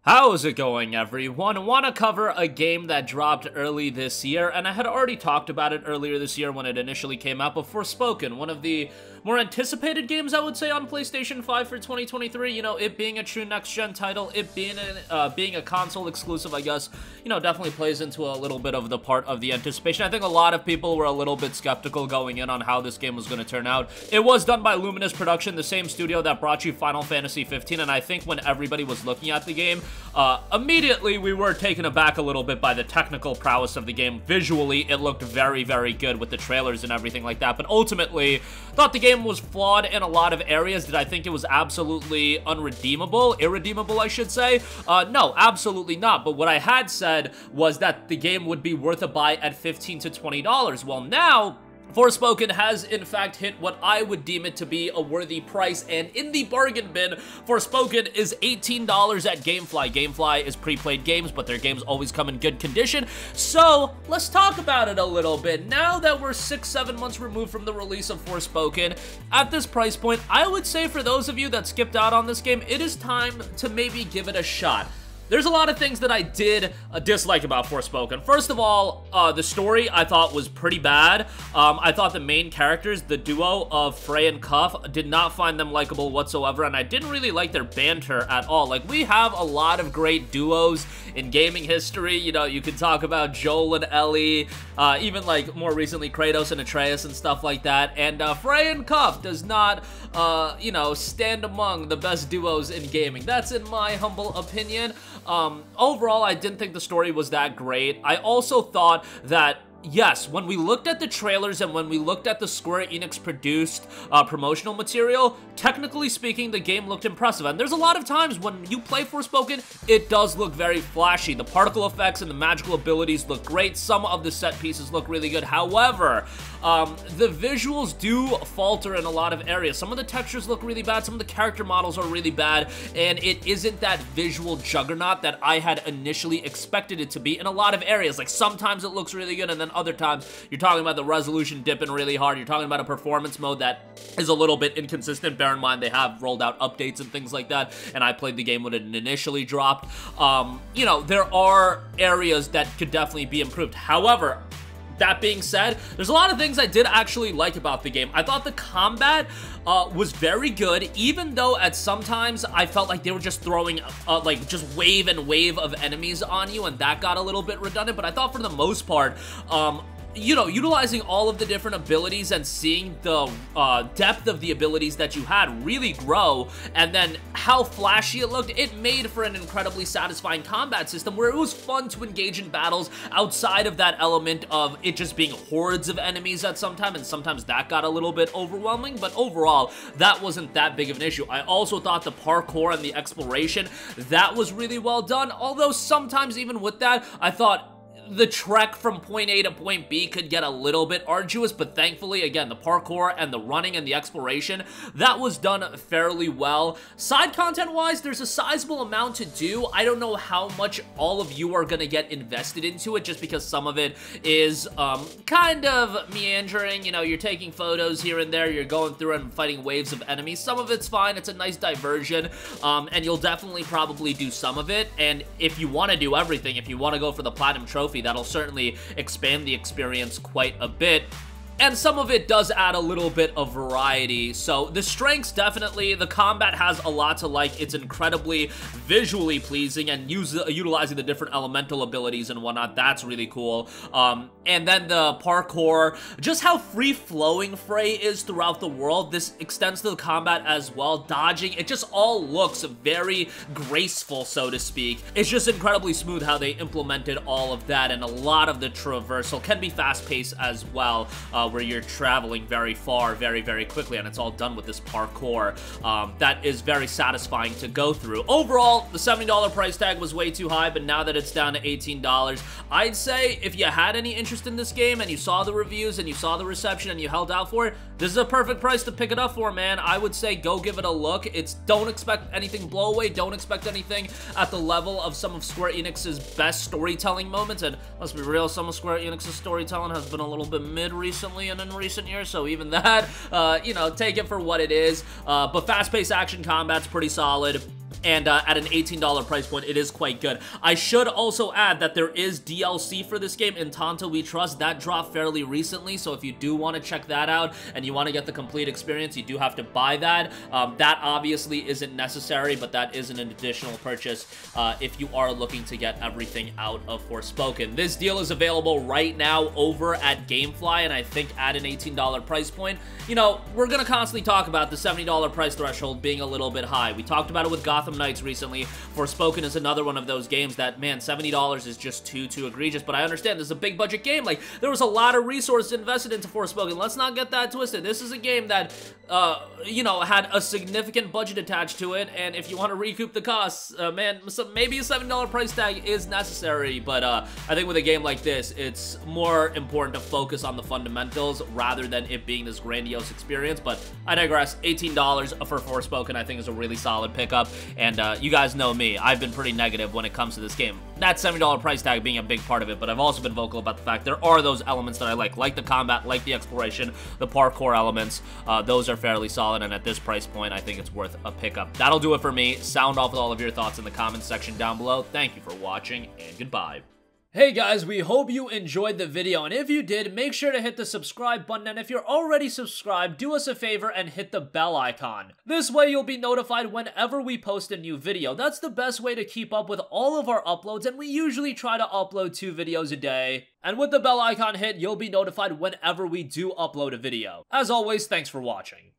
How's it going, everyone? I want to cover a game that dropped early this year, and I had already talked about it earlier this year when it initially came out, but Forspoken, one of the more anticipated games, I would say, on PlayStation 5 for 2023, you know, it being a true next-gen title, it being a console exclusive, I guess, you know, definitely plays into a little bit of the part of the anticipation. I think a lot of people were a little bit skeptical going in on how this game was going to turn out. It was done by Luminous Production, the same studio that brought you Final Fantasy 15, and I think when everybody was looking at the game, immediately we were taken aback a little bit by the technical prowess of the game. Visually, it looked very, very good with the trailers and everything like that, but ultimately, thought the game was flawed in a lot of areas. Did I think it was absolutely unredeemable? Irredeemable, I should say? No, absolutely not, but what I had said was that the game would be worth a buy at $15 to $20. Well, now, Forspoken has, in fact, hit what I would deem it to be a worthy price, and in the bargain bin, Forspoken is $18 at Gamefly. Gamefly is pre-played games, but their games always come in good condition, so let's talk about it a little bit. Now that we're 6-7 months removed from the release of Forspoken, at this price point, I would say for those of you that skipped out on this game, it is time to maybe give it a shot. There's a lot of things that I did dislike about Forspoken. First of all, the story I thought was pretty bad. I thought the main characters, the duo of Frey and Cuff, did not find them likable whatsoever, and I didn't really like their banter at all. Like, we have a lot of great duos in gaming history. You know, you can talk about Joel and Ellie, even like more recently Kratos and Atreus and stuff like that. And Frey and Cuff does not, you know, stand among the best duos in gaming. That's in my humble opinion. Overall, I didn't think the story was that great. I also thought that, yes, when we looked at the trailers and when we looked at the Square Enix produced promotional material, technically speaking, the game looked impressive. And there's a lot of times when you play Forspoken, it does look very flashy. The particle effects and the magical abilities look great. Some of the set pieces look really good. However, the visuals do falter in a lot of areas. Some of the textures look really bad. Some of the character models are really bad. And it isn't that visual juggernaut that I had initially expected it to be in a lot of areas. Like, sometimes it looks really good, and then other times you're talking about the resolution dipping really hard. You're talking about a performance mode that is a little bit inconsistent. Bear in mind, they have rolled out updates and things like that, and I played the game when it initially dropped. You know, there are areas that could definitely be improved. However, that being said, there's a lot of things I did actually like about the game. I thought the combat was very good, even though at sometimes I felt like they were just throwing like just wave and wave of enemies on you, and that got a little bit redundant. But I thought for the most part, you know, utilizing all of the different abilities and seeing the depth of the abilities that you had really grow, and then how flashy it looked, it made for an incredibly satisfying combat system where it was fun to engage in battles outside of that element of it just being hordes of enemies at some time, and sometimes that got a little bit overwhelming, but overall, that wasn't that big of an issue. I also thought the parkour and the exploration, that was really well done, although sometimes even with that, I thought the trek from point A to point B could get a little bit arduous, but thankfully, again, the parkour and the running and the exploration, that was done fairly well. Side content-wise, there's a sizable amount to do. I don't know how much all of you are gonna get invested into it, just because some of it is kind of meandering. You know, you're taking photos here and there, you're going through and fighting waves of enemies. Some of it's fine, it's a nice diversion, and you'll definitely probably do some of it, and if you want to do everything, if you want to go for the Platinum Trophy, that'll certainly expand the experience quite a bit. And some of it does add a little bit of variety. So the strengths, definitely, the combat has a lot to like. It's incredibly visually pleasing, and utilizing the different elemental abilities and whatnot, that's really cool. And then the parkour, just how free-flowing Frey is throughout the world, this extends to the combat as well. Dodging, it just all looks very graceful, so to speak. It's just incredibly smooth how they implemented all of that, and a lot of the traversal can be fast-paced as well, where you're traveling very far, very, very quickly, and it's all done with this parkour. That is very satisfying to go through. Overall, the $70 price tag was way too high, but now that it's down to $18, I'd say if you had any interest in this game and you saw the reviews and you saw the reception and you held out for it, this is a perfect price to pick it up for, man. I would say go give it a look. Don't expect anything blow away, don't expect anything at the level of some of Square Enix's best storytelling moments, and let's be real, some of Square Enix's storytelling has been a little bit mid recently and in recent years, so even that, you know, take it for what it is. But fast-paced action combat's pretty solid. and at an $18 price point, it is quite good. I should also add that there is DLC for this game, In Tanto We Trust. That dropped fairly recently, so if you do want to check that out and you want to get the complete experience, you do have to buy that. That obviously isn't necessary, but that is an additional purchase if you are looking to get everything out of Forspoken. This deal is available right now over at GameFly, and I think at an $18 price point, you know, we're going to constantly talk about the $70 price threshold being a little bit high. We talked about it with Gotham Knights recently. Forspoken is another one of those games that, man, $70 is just too egregious, but I understand this is a big budget game. Like, there was a lot of resources invested into Forspoken. Let's not get that twisted. This is a game that, you know, had a significant budget attached to it, and if you want to recoup the costs, man, maybe a $7 price tag is necessary, but I think with a game like this, it's more important to focus on the fundamentals rather than it being this grandiose experience. But I digress. $18 for Forspoken I think is a really solid pickup, and you guys know me, I've been pretty negative when it comes to this game. That $70 price tag being a big part of it, but I've also been vocal about the fact there are those elements that I like the combat, like the exploration, the parkour elements. Those are fairly solid, and at this price point, I think it's worth a pickup. That'll do it for me. Sound off with all of your thoughts in the comments section down below. Thank you for watching, and goodbye. Hey guys, we hope you enjoyed the video, and if you did, make sure to hit the subscribe button, and if you're already subscribed, do us a favor and hit the bell icon. This way you'll be notified whenever we post a new video. That's the best way to keep up with all of our uploads, and we usually try to upload 2 videos a day. And with the bell icon hit, you'll be notified whenever we do upload a video. As always, thanks for watching.